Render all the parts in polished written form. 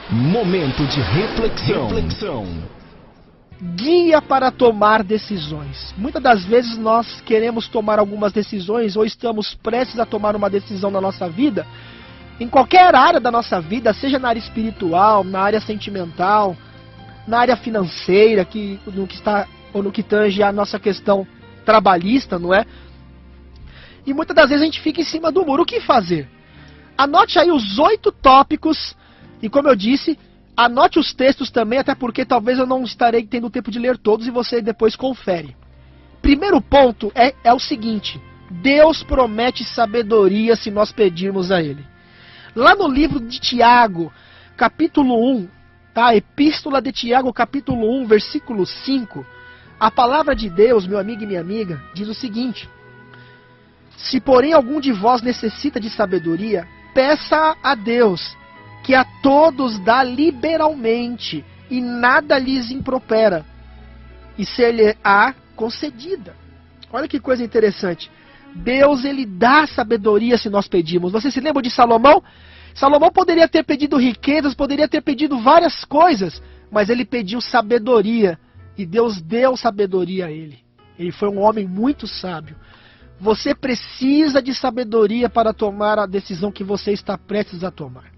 Momento de reflexão. Guia para tomar decisões. Muitas das vezes nós queremos tomar algumas decisões ou estamos prestes a tomar uma decisão na nossa vida, em qualquer área da nossa vida, seja na área espiritual, na área sentimental, na área financeira, no que tange a nossa questão trabalhista, não é? E muitas das vezes a gente fica em cima do muro. O que fazer? Anote aí os 8 tópicos e, como eu disse, anote os textos também, até porque talvez eu não estarei tendo tempo de ler todos e você depois confere. Primeiro ponto é o seguinte: Deus promete sabedoria se nós pedirmos a Ele. Lá no livro de Tiago, capítulo 1, tá? Epístola de Tiago, capítulo 1, versículo 5, a palavra de Deus, meu amigo e minha amiga, diz o seguinte: se porém algum de vós necessita de sabedoria, peça a Deus, que a todos dá liberalmente, e nada lhes impropera, e ser-lhe-á concedida. Olha que coisa interessante. Deus, Ele dá sabedoria se nós pedimos. Você se lembra de Salomão? Salomão poderia ter pedido riquezas, poderia ter pedido várias coisas, mas ele pediu sabedoria, e Deus deu sabedoria a ele. Ele foi um homem muito sábio. Você precisa de sabedoria para tomar a decisão que você está prestes a tomar.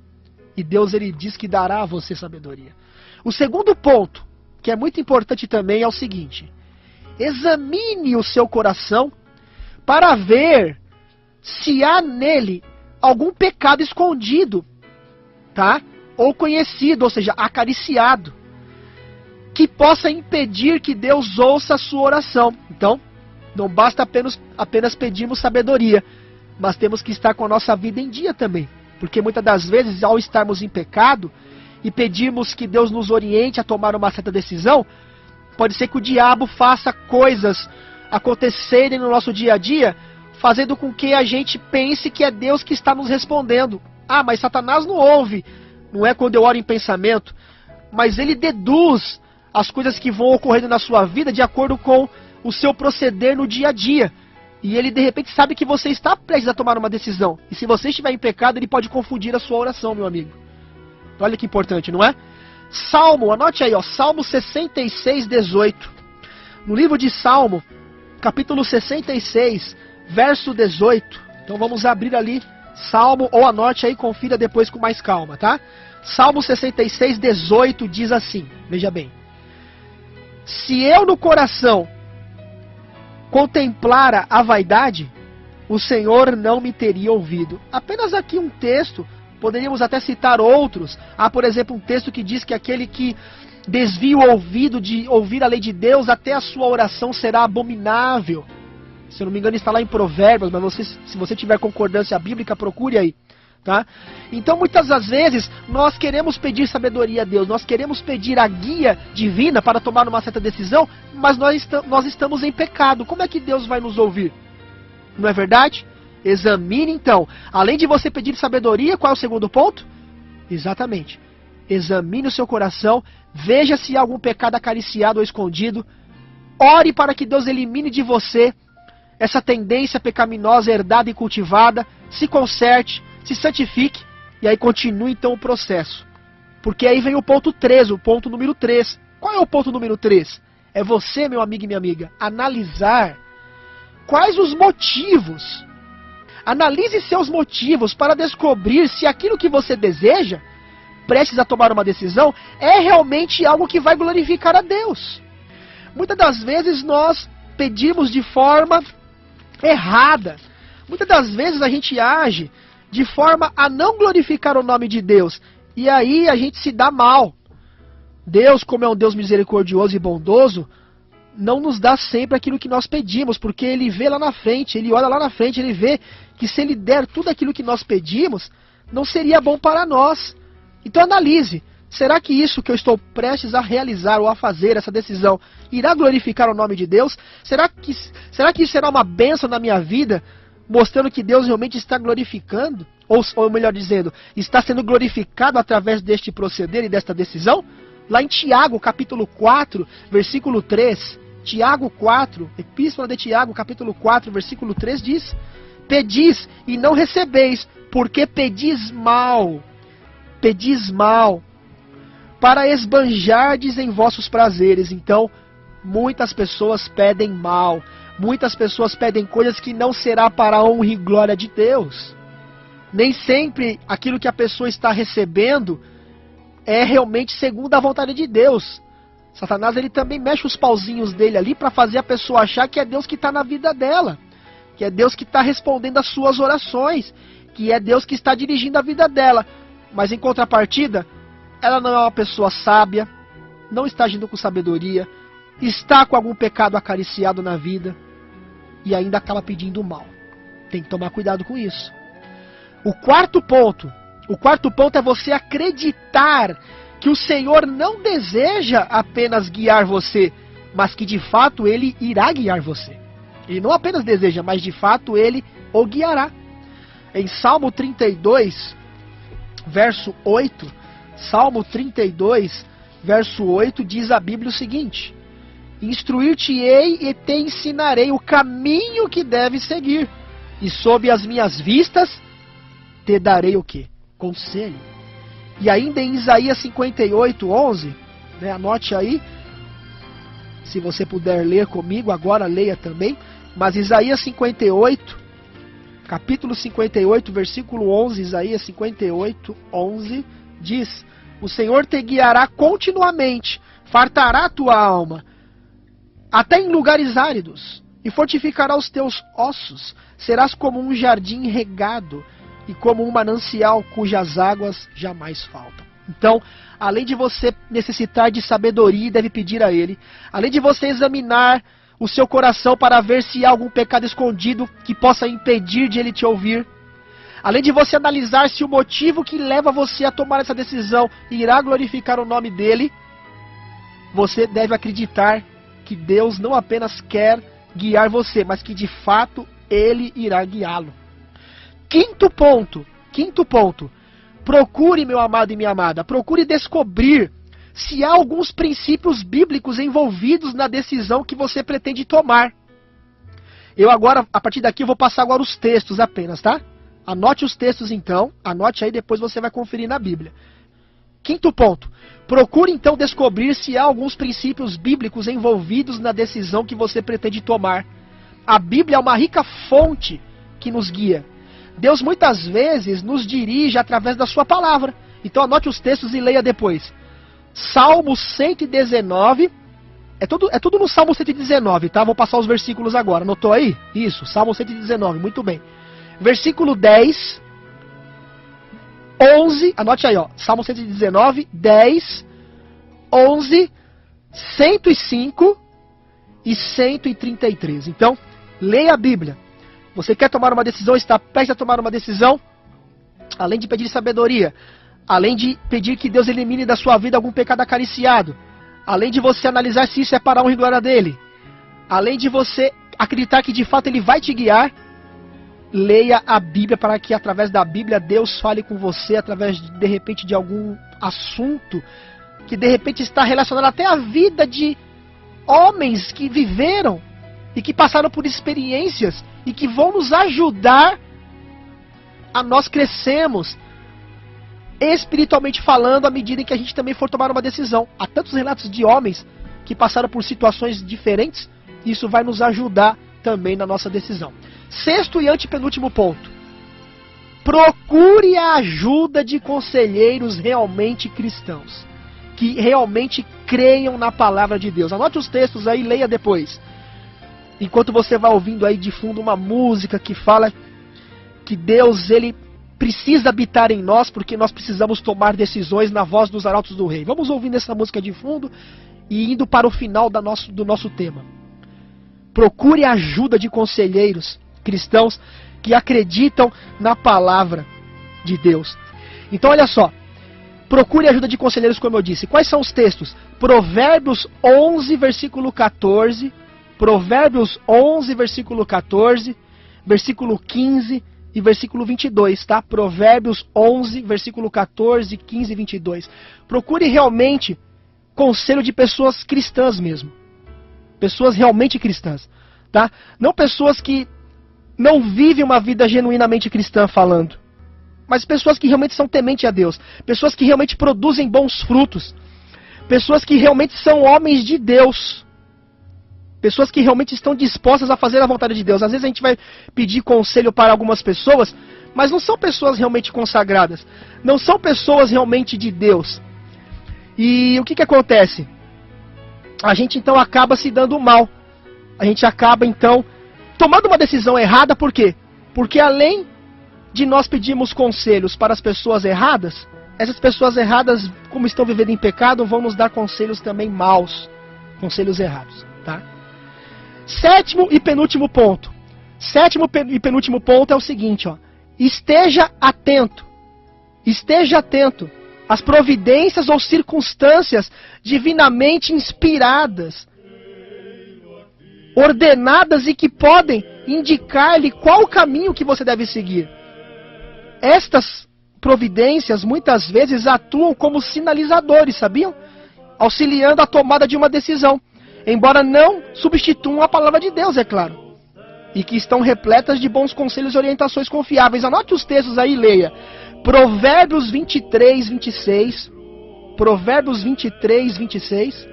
E Deus, Ele diz que dará a você sabedoria. O segundo ponto, que é muito importante também, é o seguinte: examine o seu coração para ver se há nele algum pecado escondido, tá? Ou conhecido, ou seja, acariciado, que possa impedir que Deus ouça a sua oração. Então, não basta apenas pedirmos sabedoria, mas temos que estar com a nossa vida em dia também. Porque muitas das vezes, ao estarmos em pecado e pedirmos que Deus nos oriente a tomar uma certa decisão, pode ser que o diabo faça coisas acontecerem no nosso dia a dia, fazendo com que a gente pense que é Deus que está nos respondendo. Ah, mas Satanás não ouve, não é quando eu oro em pensamento, mas ele deduz as coisas que vão ocorrendo na sua vida de acordo com o seu proceder no dia a dia. E ele de repente sabe que você está prestes a tomar uma decisão. E se você estiver em pecado, ele pode confundir a sua oração, meu amigo. Olha que importante, não é? Salmo, anote aí, ó, Salmo 66, 18. No livro de Salmo, capítulo 66, verso 18. Então vamos abrir ali Salmo, ou anote aí, confira depois com mais calma, tá? Salmo 66, 18 diz assim, veja bem: se eu no coração contemplara a vaidade, o Senhor não me teria ouvido. Apenas aqui um texto, poderíamos até citar outros. Há, por exemplo, um texto que diz que aquele que desvia o ouvido de ouvir a lei de Deus, até a sua oração será abominável. Se eu não me engano está lá em Provérbios, mas se você tiver concordância bíblica, procure aí. Tá? Então muitas das vezes nós queremos pedir sabedoria a Deus, nós queremos pedir a guia divina para tomar uma certa decisão, mas nós estamos em pecado. Como é que Deus vai nos ouvir? Não é verdade? Examine então. Além de você pedir sabedoria, qual é o segundo ponto? Exatamente. Examine o seu coração, veja se há algum pecado acariciado ou escondido. Ore para que Deus elimine de você essa tendência pecaminosa herdada e cultivada. Se conserte, se santifique, e aí continue então o processo. Porque aí vem o ponto 3, o ponto número 3. Qual é o ponto número 3? É você, meu amigo e minha amiga, analisar quais os motivos. Analise seus motivos para descobrir se aquilo que você deseja, prestes a tomar uma decisão, é realmente algo que vai glorificar a Deus. Muitas das vezes nós pedimos de forma errada. Muitas das vezes a gente age de forma a não glorificar o nome de Deus. E aí a gente se dá mal. Deus, como é um Deus misericordioso e bondoso, não nos dá sempre aquilo que nós pedimos, porque Ele vê lá na frente, Ele olha lá na frente, Ele vê que se Ele der tudo aquilo que nós pedimos, não seria bom para nós. Então analise, será que isso que eu estou prestes a realizar ou a fazer, essa decisão, irá glorificar o nome de Deus? Será que isso será uma bênção na minha vida, mostrando que Deus realmente está glorificando? Ou melhor dizendo, está sendo glorificado através deste proceder e desta decisão? Lá em Tiago, capítulo 4, versículo 3, Tiago 4, Epístola de Tiago, capítulo 4, versículo 3 diz: pedis e não recebeis, porque pedis mal. Pedis mal. para esbanjardes em vossos prazeres. Então, muitas pessoas pedem mal. Muitas pessoas pedem coisas que não será para a honra e glória de Deus. Nem sempre aquilo que a pessoa está recebendo é realmente segundo a vontade de Deus. Satanás, ele também mexe os pauzinhos dele ali para fazer a pessoa achar que é Deus que está na vida dela, que é Deus que está respondendo às suas orações, que é Deus que está dirigindo a vida dela. Mas em contrapartida, ela não é uma pessoa sábia, não está agindo com sabedoria, está com algum pecado acariciado na vida e ainda acaba pedindo mal. Tem que tomar cuidado com isso. O quarto ponto é você acreditar que o Senhor não deseja apenas guiar você, mas que de fato Ele irá guiar você. Ele não apenas deseja, mas de fato Ele o guiará. Em Salmo 32, verso 8, Salmo 32, verso 8, diz a Bíblia o seguinte: instruir-te-ei e te ensinarei o caminho que deves seguir, e sob as minhas vistas te darei o quê? Conselho. E ainda em Isaías 58, 11, né, anote aí, se você puder ler comigo, agora leia também, mas Isaías 58, capítulo 58, versículo 11, Isaías 58, 11, diz: o Senhor te guiará continuamente, fartará a tua alma, até em lugares áridos, e fortificará os teus ossos, serás como um jardim regado, e como um manancial cujas águas jamais faltam. Então, além de você necessitar de sabedoria, deve pedir a Ele, além de você examinar o seu coração para ver se há algum pecado escondido que possa impedir de Ele te ouvir, além de você analisar se o motivo que leva você a tomar essa decisão irá glorificar o nome dEle, você deve acreditar que Deus não apenas quer guiar você, mas que de fato Ele irá guiá-lo. Quinto ponto, procure, meu amado e minha amada, procure descobrir se há alguns princípios bíblicos envolvidos na decisão que você pretende tomar. Eu agora, a partir daqui, eu vou passar agora os textos apenas, tá? Anote os textos então, anote aí, depois você vai conferir na Bíblia. Quinto ponto, procure então descobrir se há alguns princípios bíblicos envolvidos na decisão que você pretende tomar. A Bíblia é uma rica fonte que nos guia. Deus muitas vezes nos dirige através da sua palavra. Então anote os textos e leia depois. Salmo 119, é tudo no Salmo 119, tá? Vou passar os versículos agora. Anotou aí? Isso, Salmo 119, muito bem. Versículo 10, 11, anote aí, ó. Salmo 119, 10, 11, 105 e 133. Então, leia a Bíblia. Você quer tomar uma decisão, está prestes a tomar uma decisão? Além de pedir sabedoria, além de pedir que Deus elimine da sua vida algum pecado acariciado, além de você analisar se isso é para a honra e glória dele, além de você acreditar que de fato Ele vai te guiar, leia a Bíblia para que através da Bíblia Deus fale com você, através de repente de algum assunto que de repente está relacionado até à vida de homens que viveram e que passaram por experiências e que vão nos ajudar a nós crescermos espiritualmente falando à medida em que a gente também for tomar uma decisão. Há tantos relatos de homens que passaram por situações diferentes, e isso vai nos ajudar também na nossa decisão. Sexto e antepenúltimo ponto. Procure a ajuda de conselheiros realmente cristãos, que realmente creiam na palavra de Deus. Anote os textos aí, leia depois. Enquanto você vai ouvindo aí de fundo uma música que fala que Deus, Ele precisa habitar em nós, porque nós precisamos tomar decisões na voz dos arautos do rei. Vamos ouvindo essa música de fundo e indo para o final do nosso tema. Procure a ajuda de conselheiros cristãos que acreditam na palavra de Deus. Então olha só, procure a ajuda de conselheiros, como eu disse. Quais são os textos? Provérbios 11, versículo 14, Provérbios 11, versículo 14, versículo 15 e versículo 22, tá? Provérbios 11, versículo 14, 15 e 22. Procure realmente conselho de pessoas cristãs mesmo. Pessoas realmente cristãs, tá? Não pessoas que não vivem uma vida genuinamente cristã falando, mas pessoas que realmente são tementes a Deus. Pessoas que realmente produzem bons frutos. pessoas que realmente são homens de Deus, pessoas que realmente estão dispostas a fazer a vontade de Deus. Às vezes a gente vai pedir conselho para algumas pessoas, mas não são pessoas realmente consagradas, não são pessoas realmente de Deus. E o que acontece? A gente então acaba se dando mal, a gente acaba então tomando uma decisão errada. Por quê? Porque além de nós pedirmos conselhos para as pessoas erradas, essas pessoas erradas, como estão vivendo em pecado, vão nos dar conselhos também maus, conselhos errados, tá? Sétimo e penúltimo ponto. Sétimo e penúltimo ponto é o seguinte, ó. Esteja atento às providências ou circunstâncias divinamente inspiradas, ordenadas e que podem indicar-lhe qual o caminho que você deve seguir. Estas providências muitas vezes atuam como sinalizadores, sabiam? Auxiliando a tomada de uma decisão, embora não substituam a palavra de Deus, é claro. E que estão repletas de bons conselhos e orientações confiáveis. Anote os textos aí e leia. Provérbios 23, 26. Provérbios 23, 26.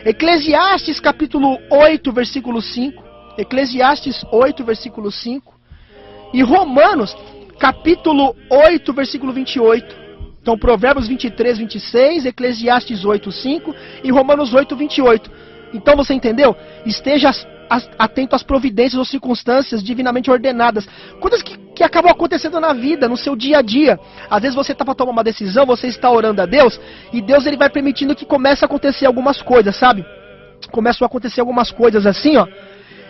Eclesiastes capítulo 8, versículo 5. Eclesiastes 8, versículo 5. E Romanos capítulo 8, versículo 28. Então, Provérbios 23, 26, Eclesiastes 8, 5 e Romanos 8, 28. Então, você entendeu? Esteja atento às providências ou circunstâncias divinamente ordenadas. Coisas que acabam acontecendo na vida, no seu dia a dia. Às vezes você está para tomar uma decisão, você está orando a Deus, e Deus ele vai permitindo que comece a acontecer algumas coisas, sabe? Começam a acontecer algumas coisas assim, ó.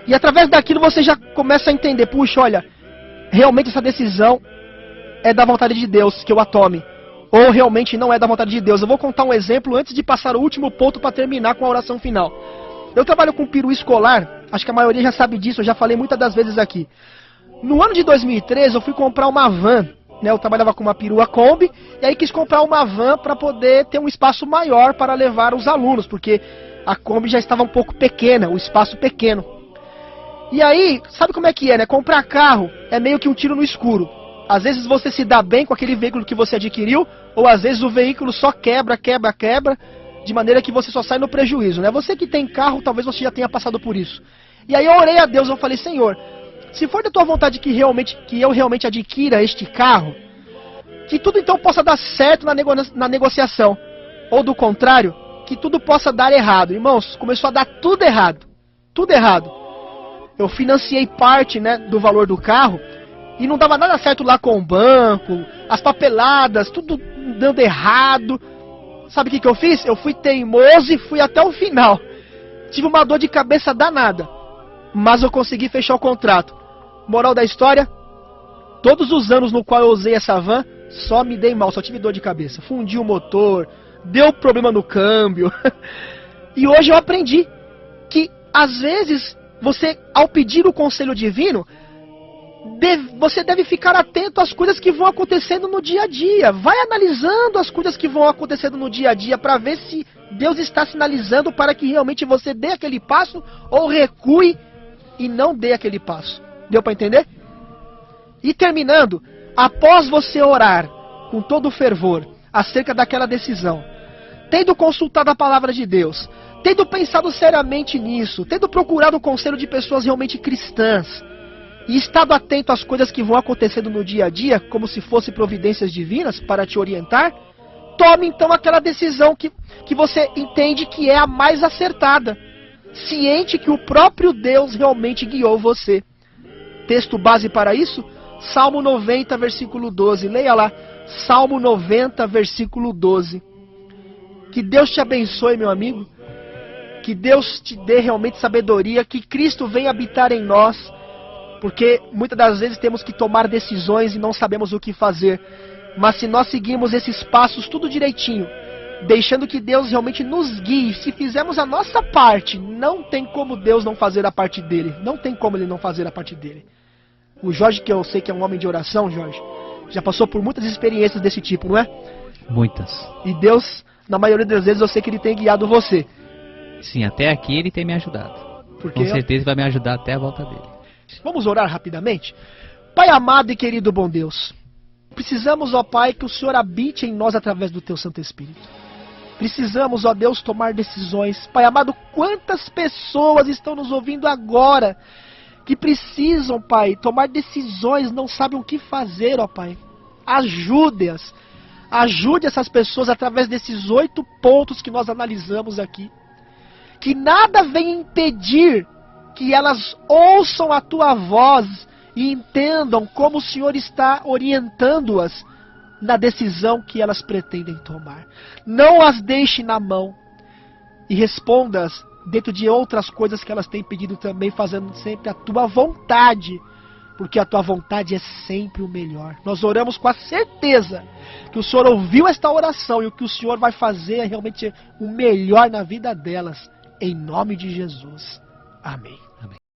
E através daquilo você já começa a entender, puxa, olha, realmente essa decisão é da vontade de Deus que eu a tome. Ou realmente não é da vontade de Deus. Eu vou contar um exemplo antes de passar o último ponto para terminar com a oração final. Eu trabalho com peru escolar, acho que a maioria já sabe disso, eu já falei muitas das vezes aqui. No ano de 2013 eu fui comprar uma van, né? Eu trabalhava com uma perua Kombi, e aí quis comprar uma van para poder ter um espaço maior para levar os alunos, porque a Kombi já estava um pouco pequena, o espaço pequeno. E aí, sabe como é que é, né? Comprar carro é meio que um tiro no escuro. Às vezes você se dá bem com aquele veículo que você adquiriu, ou às vezes o veículo só quebra, de maneira que você só sai no prejuízo, né? Você que tem carro, talvez você já tenha passado por isso. E aí eu orei a Deus, eu falei, Senhor, se for da tua vontade que eu realmente adquira este carro, que tudo então possa dar certo na negociação. Ou do contrário, que tudo possa dar errado. Irmãos, começou a dar tudo errado. Tudo errado. Eu financiei parte, né, do valor do carro, e não dava nada certo lá com o banco, as papeladas, tudo dando errado. Sabe o que eu fiz? Eu fui teimoso e fui até o final. Tive uma dor de cabeça danada, mas eu consegui fechar o contrato. Moral da história, todos os anos no qual eu usei essa van, só me dei mal, só tive dor de cabeça. Fundi o motor, deu problema no câmbio. E hoje eu aprendi que, às vezes, você, ao pedir o conselho divino, você deve ficar atento às coisas que vão acontecendo no dia a dia. Vai analisando as coisas que vão acontecendo no dia a dia para ver se Deus está sinalizando para que realmente você dê aquele passo ou recue e não dê aquele passo. Deu para entender? E terminando, após você orar com todo o fervor acerca daquela decisão, tendo consultado a palavra de Deus, tendo pensado seriamente nisso, tendo procurado o conselho de pessoas realmente cristãs, e estado atento às coisas que vão acontecendo no dia a dia, como se fossem providências divinas para te orientar, tome então aquela decisão que você entende que é a mais acertada, ciente que o próprio Deus realmente guiou você. Texto base para isso? Salmo 90, versículo 12. Leia lá, Salmo 90, versículo 12. Que Deus te abençoe, meu amigo. Que Deus te dê realmente sabedoria, que Cristo venha habitar em nós, porque muitas das vezes temos que tomar decisões e não sabemos o que fazer. Mas se nós seguirmos esses passos tudo direitinho, deixando que Deus realmente nos guie, se fizermos a nossa parte, não tem como Deus não fazer a parte dele. Não tem como ele não fazer a parte dele. O Jorge, que eu sei que é um homem de oração, Jorge, já passou por muitas experiências desse tipo, não é? Muitas. E Deus, na maioria das vezes, eu sei que ele tem guiado você. Sim, até aqui ele tem me ajudado. Porque com certeza vai me ajudar até a volta dele. Vamos orar rapidamente? Pai amado e querido bom Deus, precisamos, ó Pai, que o Senhor habite em nós através do Teu Santo Espírito. Precisamos, ó Deus, tomar decisões. Pai amado, quantas pessoas estão nos ouvindo agora que precisam, Pai, tomar decisões, não sabem o que fazer, ó Pai. Ajude-as. Ajude essas pessoas através desses 8 pontos que nós analisamos aqui. Que nada venha impedir que elas ouçam a Tua voz e entendam como o Senhor está orientando-as na decisão que elas pretendem tomar. Não as deixe na mão e responda-as dentro de outras coisas que elas têm pedido também, fazendo sempre a Tua vontade, porque a Tua vontade é sempre o melhor. Nós oramos com a certeza que o Senhor ouviu esta oração e o que o Senhor vai fazer é realmente o melhor na vida delas, em nome de Jesus. Amém.